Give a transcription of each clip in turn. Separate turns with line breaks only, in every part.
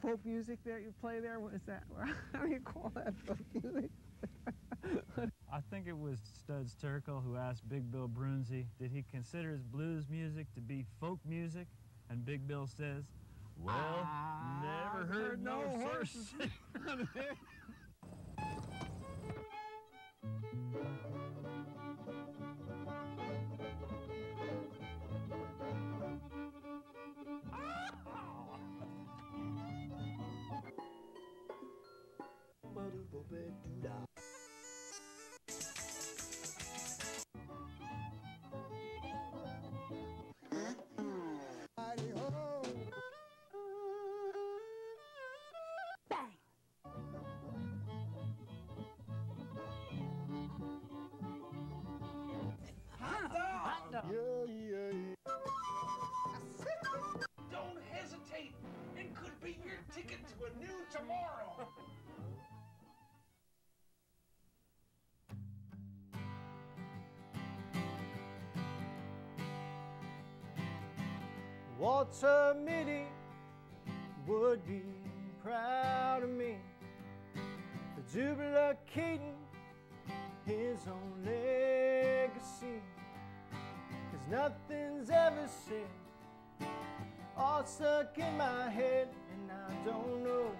folk music that you play there? What is that? How do you call that folk music?
I think it was Studs Terkel who asked Big Bill Brunzi, did he consider his blues music to be folk music? And Big Bill says, well, never heard no horse.
Don't hesitate. It could be your ticket to a new tomorrow.
Walter Mitty would be proud of me for duplicating his own legacy. 'Cause nothing's ever said, all stuck in my head, and I don't know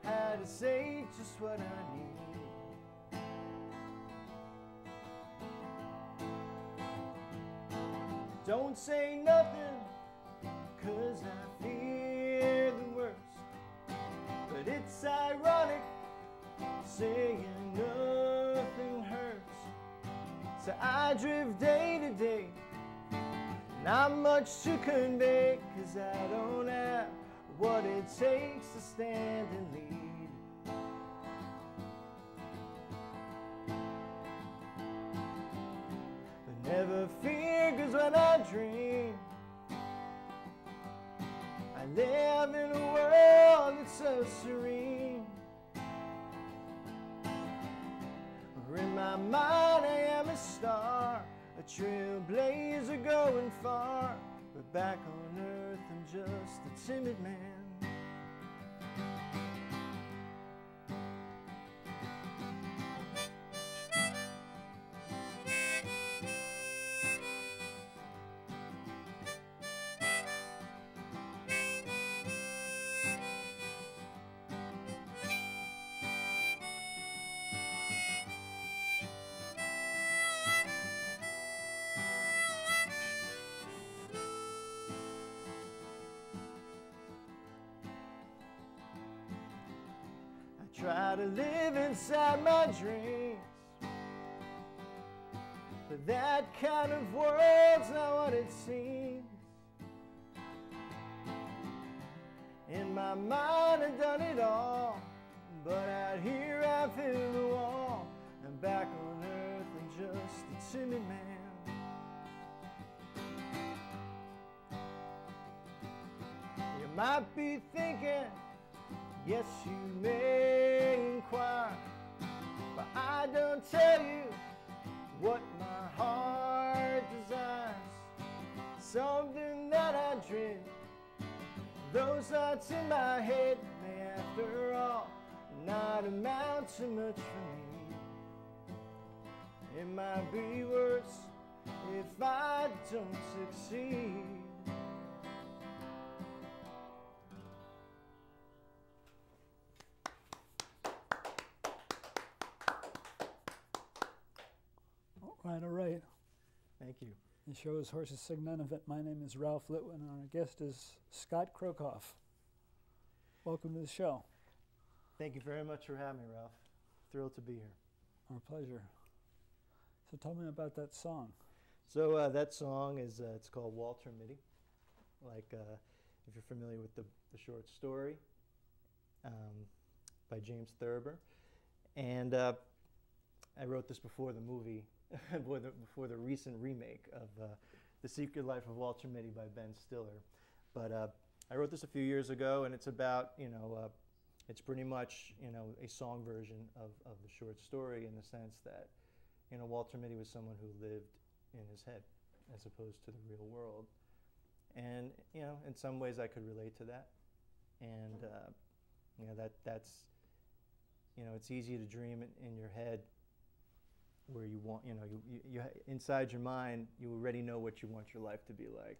how to say just what I need. Don't say nothing, 'cause I fear the worst. But it's ironic saying nothing hurts. So I drift day to day, not much to convey, 'cause I don't have what it takes to stand and lead. But never fear, 'cause when I dream, I live in a world that's so serene. Where in my mind I am a star, a trailblazer going far. But back on earth I'm just a timid man. Try to live inside my dreams, but that kind of world's not what it seems. In my mind I've done it all, but out here I feel the wall. And back on earth I'm just a timid man. You might be thinking, yes, you may inquire, but I don't tell you what my heart desires. Something that I dream, those thoughts in my head may after all not amount to much for me. It might be worse if I don't succeed.
All right.
Thank you.
The show is Horses Sing None of It. My name is Ralph Litwin, and our guest is Scott Krokoff. Welcome to the show.
Thank you very much for having me, Ralph. Thrilled to be here.
Our pleasure. So tell me about that song.
So that song is it's called Walter Mitty. Like if you're familiar with the short story by James Thurber. And I wrote this before the movie, before the recent remake of The Secret Life of Walter Mitty by Ben Stiller. But I wrote this a few years ago, and it's about, it's pretty much, a song version of the short story, in the sense that, Walter Mitty was someone who lived in his head as opposed to the real world. And, in some ways I could relate to that. And You know, that's, you know, it's easy to dream it in your head where you want, you know, you inside your mind, you already know what you want your life to be like.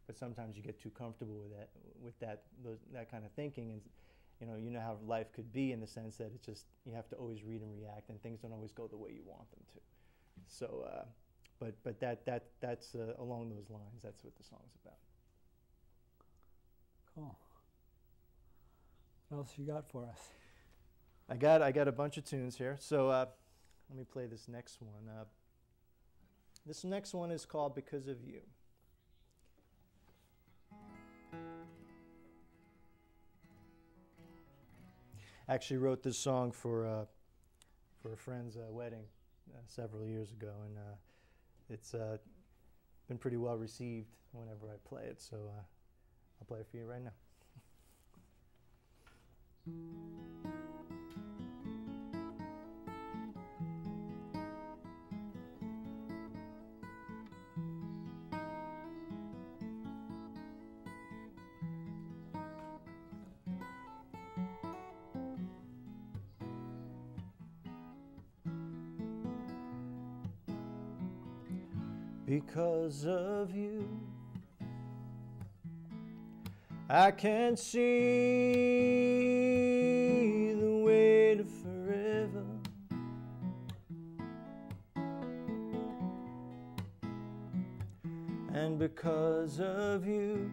But sometimes you get too comfortable with that kind of thinking, and you know how life could be, in the sense that it's just, you have to always read and react, and things don't always go the way you want them to. So, but that's along those lines. That's what the song's about.
Cool. What else you got for us?
I got a bunch of tunes here. So let me play this next one. This next one is called "Because of You." Actually wrote this song for a friend's wedding several years ago, and it's been pretty well received whenever I play it, so I'll play it for you right now. Because of you, I can see the weight of forever. And because of you,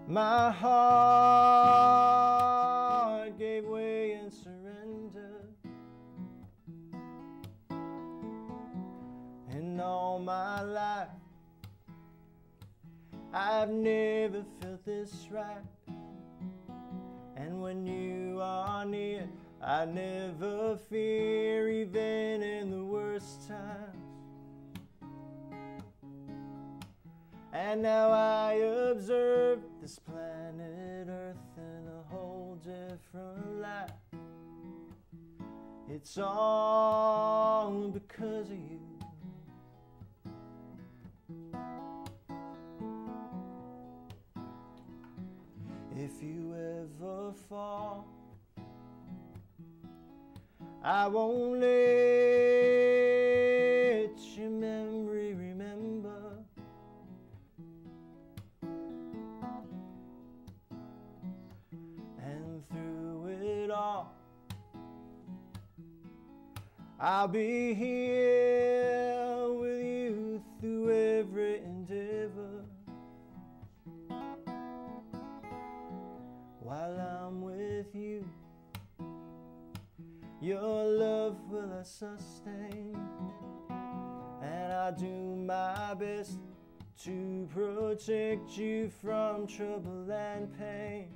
my heart gave way and surrendered. And all my life, I've never felt this right. And when you are near, I never fear, even in the worst times. And now I observe this planet Earth in a whole different light. It's all because of you. If you ever fall, I won't let your memory remember. And through it all, I'll be here with you through every endeavor. While I'm with you, your love will I sustain, and I'll do my best to protect you from trouble and pain.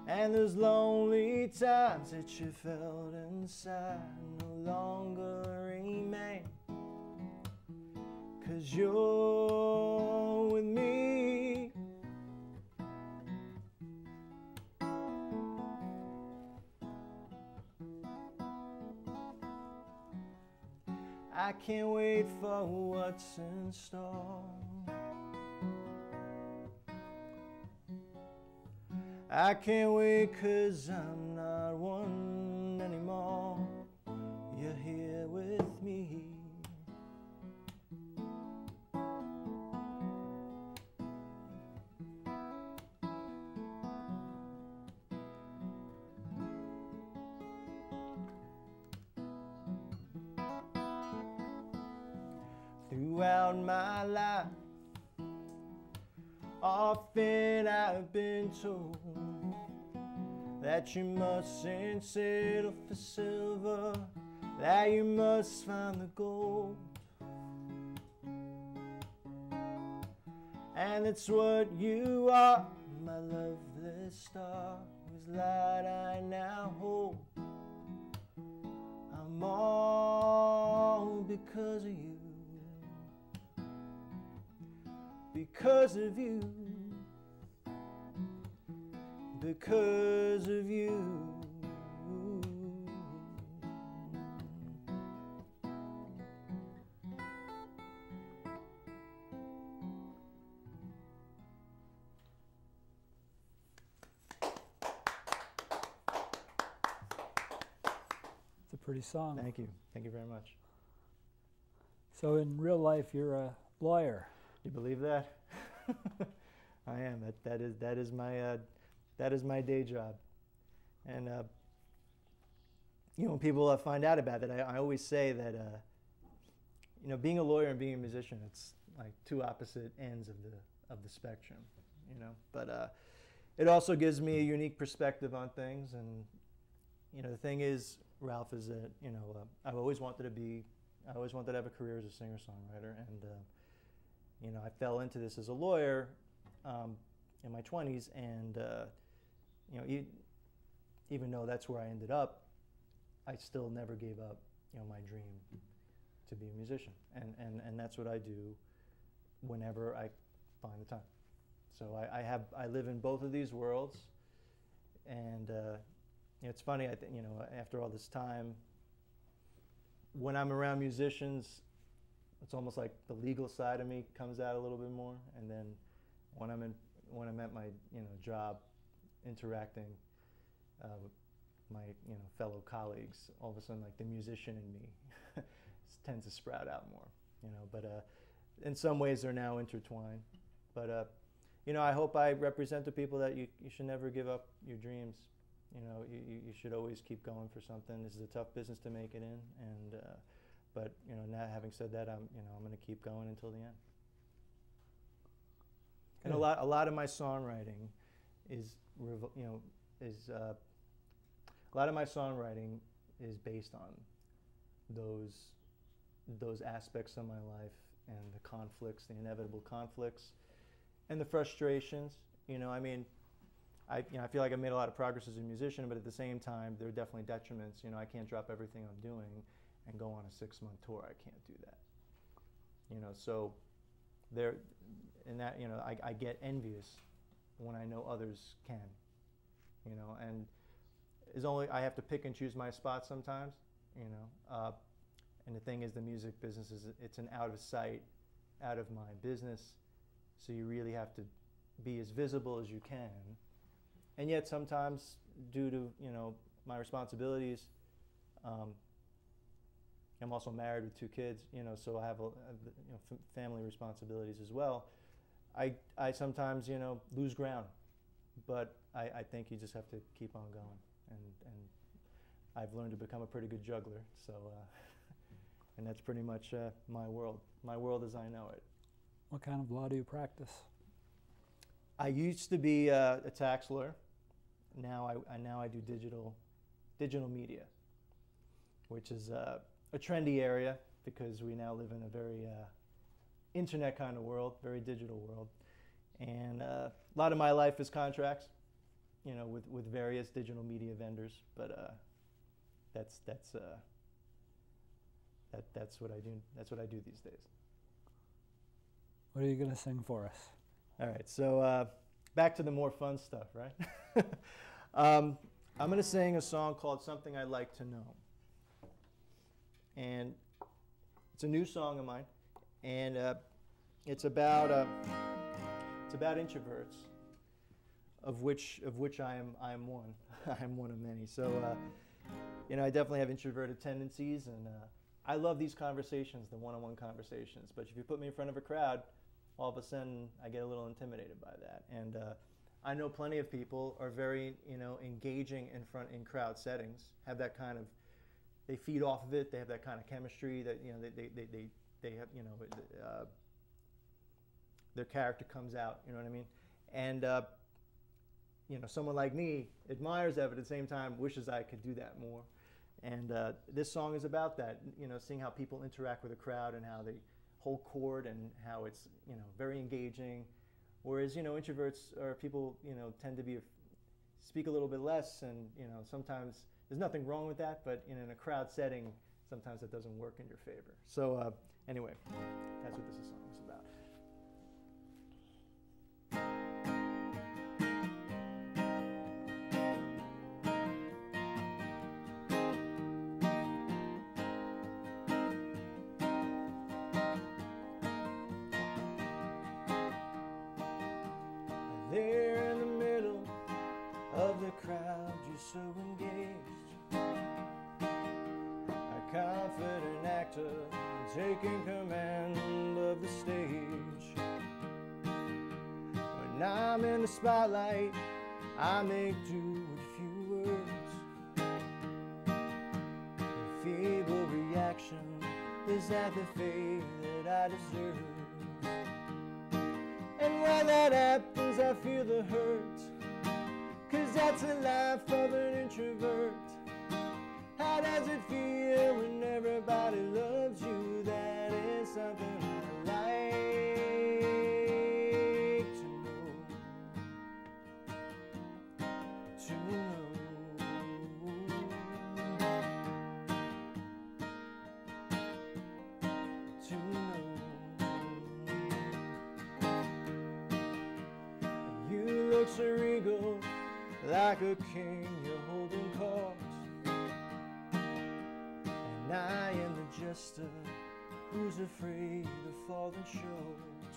And those lonely times that you felt inside no longer remain, 'cause you're with me. I can't wait for what's in store. I can't wait 'cause I'm not one anymore. You're here with me. Throughout my life, often I've been told that you mustn't settle for silver, that you must find the gold. And it's what you are, my lovely star, whose light I now hold. I'm all because of you. Because of you, because of you.
pretty song.
Thank you. Thank you very much.
So in real life, you're a lawyer.
You believe that? I am. That is my day job. And you know, when people find out about it, I always say that you know, being a lawyer and being a musician, it's like two opposite ends of the spectrum. You know, but it also gives me a unique perspective on things. And you know, the thing is, Ralph, is that you know, I always wanted to have a career as a singer-songwriter, and you know, I fell into this as a lawyer in my 20s, and you know, even though that's where I ended up, I still never gave up, you know, my dream to be a musician, and that's what I do whenever I find the time. So I live in both of these worlds, and you know, it's funny. You know, after all this time, when I'm around musicians, it's almost like the legal side of me comes out a little bit more, and then when I'm at my, you know, job, interacting with my, you know, fellow colleagues, all of a sudden, like, the musician in me tends to sprout out more, you know. But in some ways, they're now intertwined. But you know, I hope I represent to people that you should never give up your dreams. You know, you should always keep going for something. This is a tough business to make it in, and but you know, now having said that, I'm going to keep going until the end. And a lot of my songwriting is a lot of my songwriting is based on those aspects of my life, and the conflicts, the inevitable conflicts, and the frustrations. You know, I mean, I feel like I've made a lot of progress as a musician, but at the same time, there are definitely detriments. You know, I can't drop everything I'm doing and go on a 6-month tour. I can't do that. You know, so there, in that, you know, I get envious when I know others can. You know, and I have to pick and choose my spots sometimes. You know, and the thing is, the music business it's an out of sight, out of mind business. So you really have to be as visible as you can. And yet sometimes, due to, you know, my responsibilities, I'm also married with 2 kids, you know, so I have you know, family responsibilities as well. I sometimes, you know, lose ground, but I think you just have to keep on going. And I've learned to become a pretty good juggler, so, and that's pretty much my world as I know it.
What kind of law do you practice?
I used to be a tax lawyer. Now I do digital media, which is a trendy area because we now live in a very internet kind of world, very digital world. And a lot of my life is contracts, you know, with various digital media vendors. But that's what I do. That's what I do these days.
What are you going to sing for us?
All right, so back to the more fun stuff, right? I'm going to sing a song called "Something I'd Like to Know," and it's a new song of mine, and it's about introverts, of which I am one. I am one of many. So you know, I definitely have introverted tendencies, and I love these conversations, the one-on-one conversations. But if you put me in front of a crowd, all of a sudden I get a little intimidated by that. And I know plenty of people are very, you know, engaging in crowd settings, have that kind of, they feed off of it, they have that kind of chemistry that, you know, they have, you know, their character comes out, you know what I mean? And you know, someone like me admires that, but at the same time wishes I could do that more. And this song is about that, you know, seeing how people interact with a crowd and how they hold chord and how it's, you know, very engaging. Whereas, you know, introverts or people, you know, tend to speak a little bit less, and, you know, sometimes there's nothing wrong with that, but in a crowd setting, sometimes it doesn't work in your favor. So anyway, that's what this song is about. There in the middle of the crowd, you're so engaged. confident actor taking command of the stage. When I'm in the spotlight, I make do with few words. A feeble reaction, is that the fate that I deserve? And when that happens, I feel the hurt, 'cause that's the life of an introvert. How does it feel when everybody loves you? That is something I like to know. To know. To know. You look so regal, like a king you're holding court. And I am the jester who's afraid of falling short.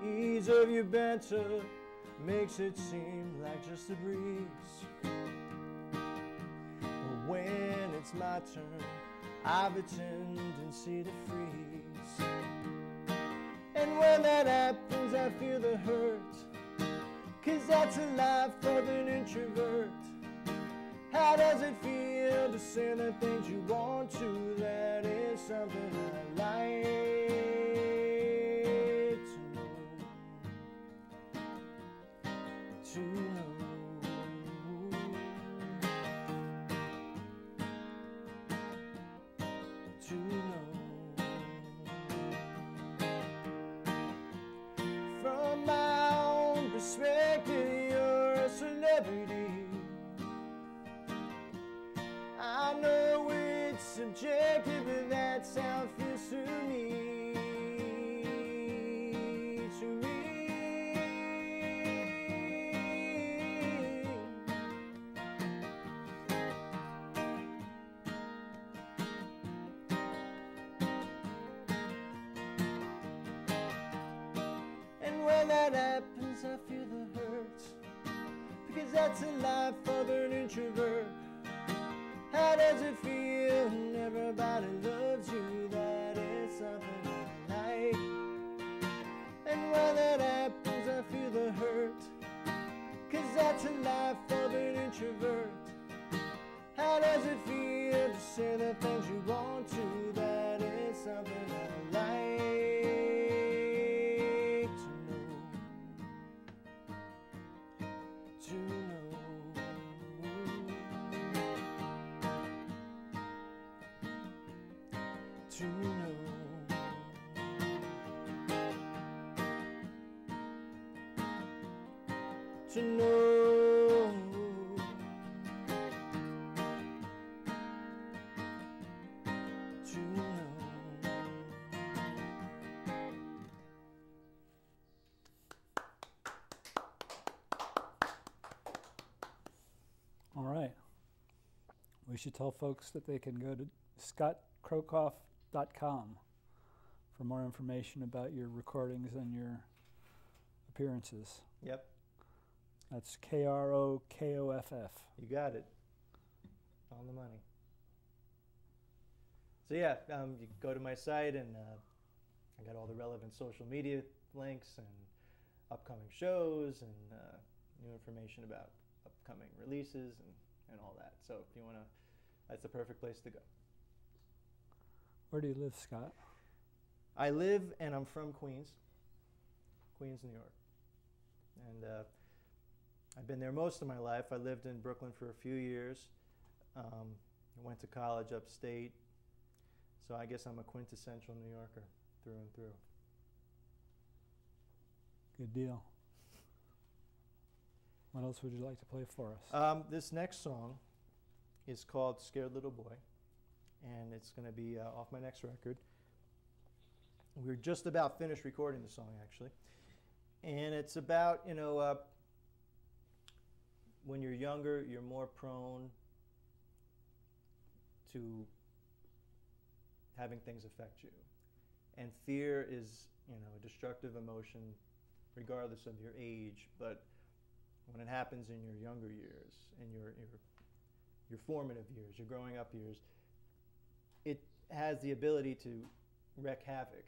The ease of your banter makes it seem like just a breeze. But when it's my turn, I've a tendency to freeze. And when that happens, I feel the hurt, 'cause that's the life of an introvert. How does it feel to say the things you want to? That is something I like to know. To know. To know. From my own perspective, you're a celebrity. I know it's subjective, but that's how it feels to me. To me. And when that happens, I feel the hurt, because that's the life of an introvert. How does it feel when everybody loves you? That is something I like. And when that happens, I feel the hurt, 'cause that's the life of an introvert. How does it feel to say the things you want to? That is something I like to know. To know. To know. To know. To know.
All right. We should tell folks that they can go to scottkrokoff.com for more information about your recordings and your appearances.
Yep,
That's Krokoff.
you got it. On the money. So yeah, you go to my site and I got all the relevant social media links and upcoming shows and new information about upcoming releases and all that. So if you want to, that's the perfect place to go.
Where do you live, Scott?
I live and I'm from Queens, New York. And I've been there most of my life. I lived in Brooklyn for a few years. I went to college upstate. So I guess I'm a quintessential New Yorker through and through.
Good deal. What else would you like to play for us?
This next song is called Scared Little Boy, and it's going to be off my next record. We're just about finished recording the song, actually. And it's about, when you're younger, you're more prone to having things affect you. And fear is, a destructive emotion regardless of your age, but when it happens in your younger years and you're your formative years, your growing up years, it has the ability to wreak havoc.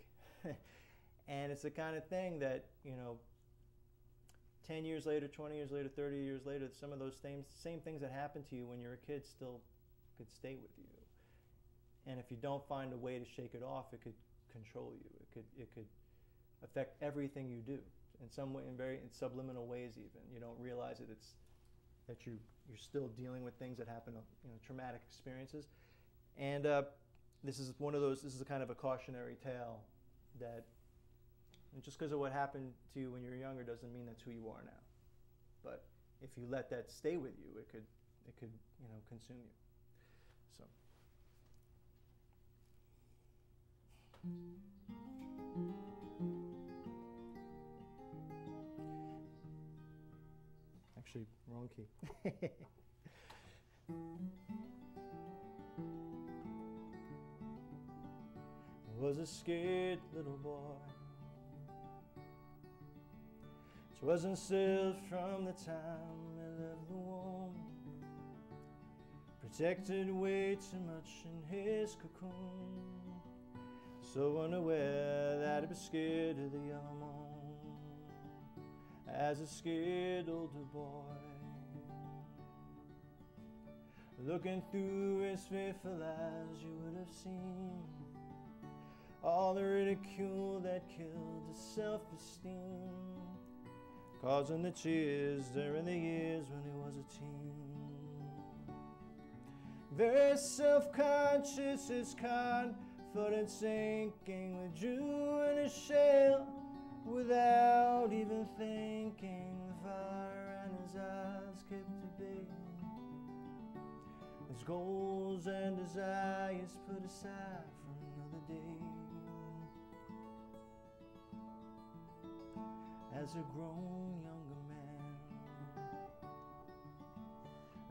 And it's the kind of thing that, 10 years later, 20 years later, 30 years later, some of those same things that happened to you when you were a kid still could stay with you. And if you don't find a way to shake it off, it could control you. It could affect everything you do in some way, in subliminal ways even. You don't realize it. It's that you're still dealing with things that happen, traumatic experiences. And this is one of those. This is a kind of a cautionary tale that just because of what happened to you when you were younger doesn't mean that's who you are now. But if you let that stay with you, it could consume you. So. Actually, wrong key. Was a scared little boy. She wasn't still from the time he left the womb. Protected way too much in his cocoon. So unaware that he was scared of the yellow moon. As a scared older boy, looking through his fearful eyes, you would have seen all the ridicule that killed his self-esteem, causing the tears during the years when he was a teen. Very self-conscious, his confidence sinking, withdrew in his shell without even thinking. The fire in his eyes kept at bay. His goals and desires put aside for another day. As a grown younger man,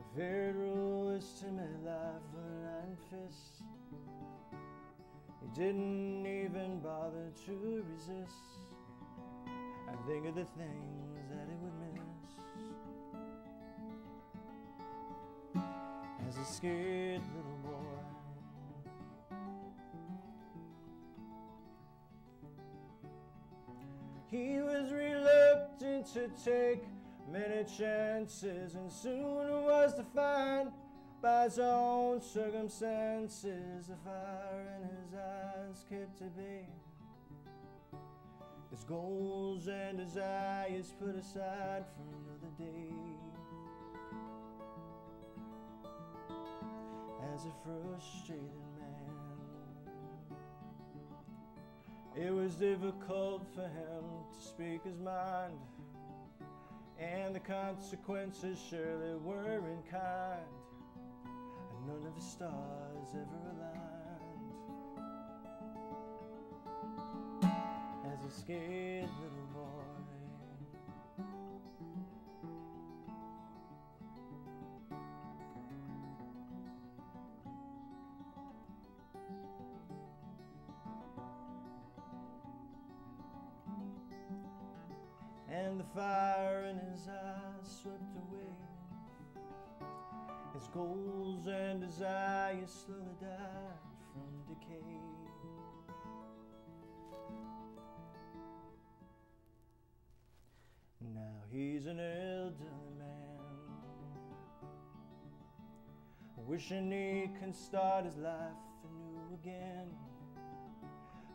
a very ruleless, timid life with an iron fist. He didn't even bother to resist and think of the things that he would miss. As a scared little boy, he was reluctant to take many chances, and soon was defined by his own circumstances. The fire in his eyes kept at bay. His goals and desires put aside for another day. As a frustrated man, it was difficult for him to speak his mind, and the consequences surely were in kind, and none of the stars ever aligned. As a scared little boy, and the fire in his eyes swept away. His goals and desires slowly died from decay. Now he's an elderly man, wishing he can start his life anew again.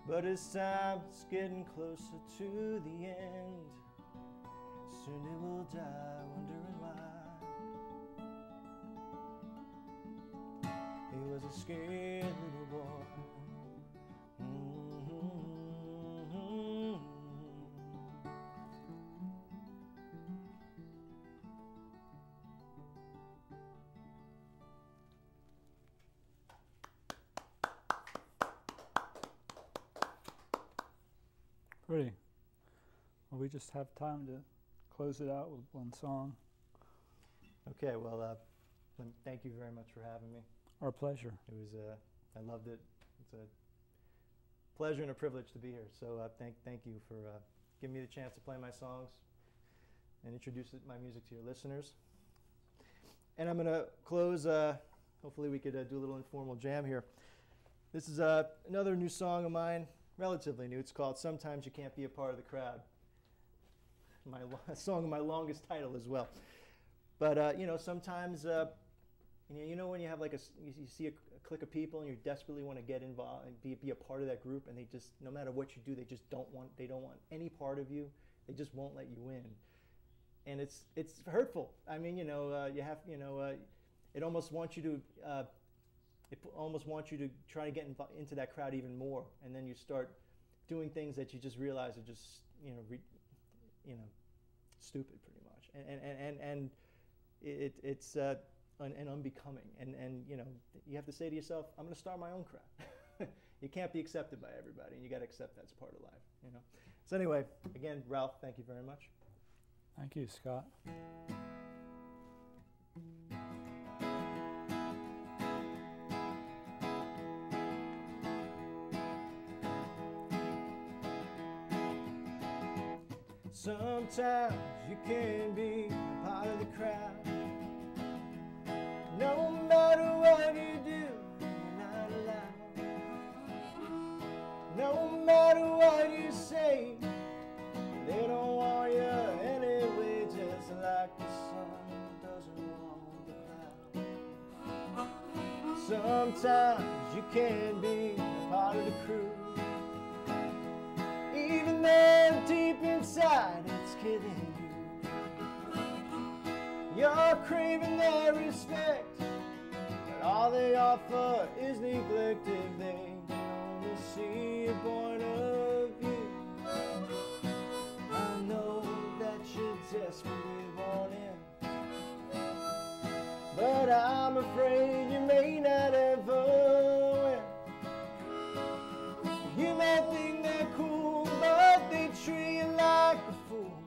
But his time's getting closer to the end. Soon he will die wondering why. He was a scared little boy.
Pretty. Well, we just have time to close it out with one song.
Okay, well, thank you very much for having me.
Our pleasure.
It was, I loved it. It's a pleasure and a privilege to be here. So thank you for giving me the chance to play my songs and introduce my music to your listeners. And I'm going to close, hopefully we could do a little informal jam here. This is another new song of mine, relatively new. It's called Sometimes You Can't Be a Part of the Crowd. A song of my longest title as well. But, you know, sometimes, you know when you have like you see a clique of people and you desperately want to get involved and be a part of that group, and they just, no matter what you do, they don't want any part of you. They just won't let you in. And it's hurtful. I mean, you know, you have, you know, it almost wants you to try to get into that crowd even more, and then you start doing things that you just realize are just, you know, stupid pretty much, and it's unbecoming, and you know, you have to say to yourself, I'm going to start my own crowd. You can't be accepted by everybody, and you got to accept that's part of life, you know. So anyway, again, Ralph, thank you very much.
Thank you, Scott.
Sometimes you can be a part of the crowd. No matter what you do, you're not allowed. No matter what you say, they don't want you anyway, just like the sun doesn't want the cloud. Sometimes you can be a part of the crew, even though deep inside it's killing you. You're craving their respect, but all they offer is neglect if they can only see a point of view. I know that you desperately want in, but I'm afraid you may not ever win. You may think they're cool, but they treat you like a fool,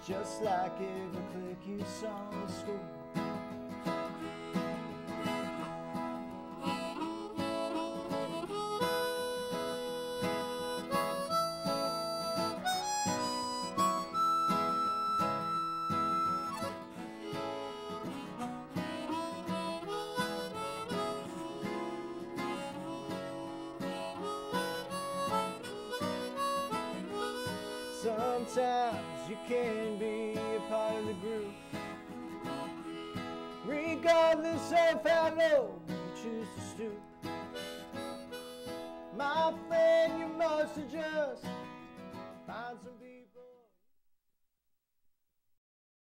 just like every clique you saw in school. Sometimes you can be a part of the group, regardless of how low you choose to stoop. My friend, you must adjust, find some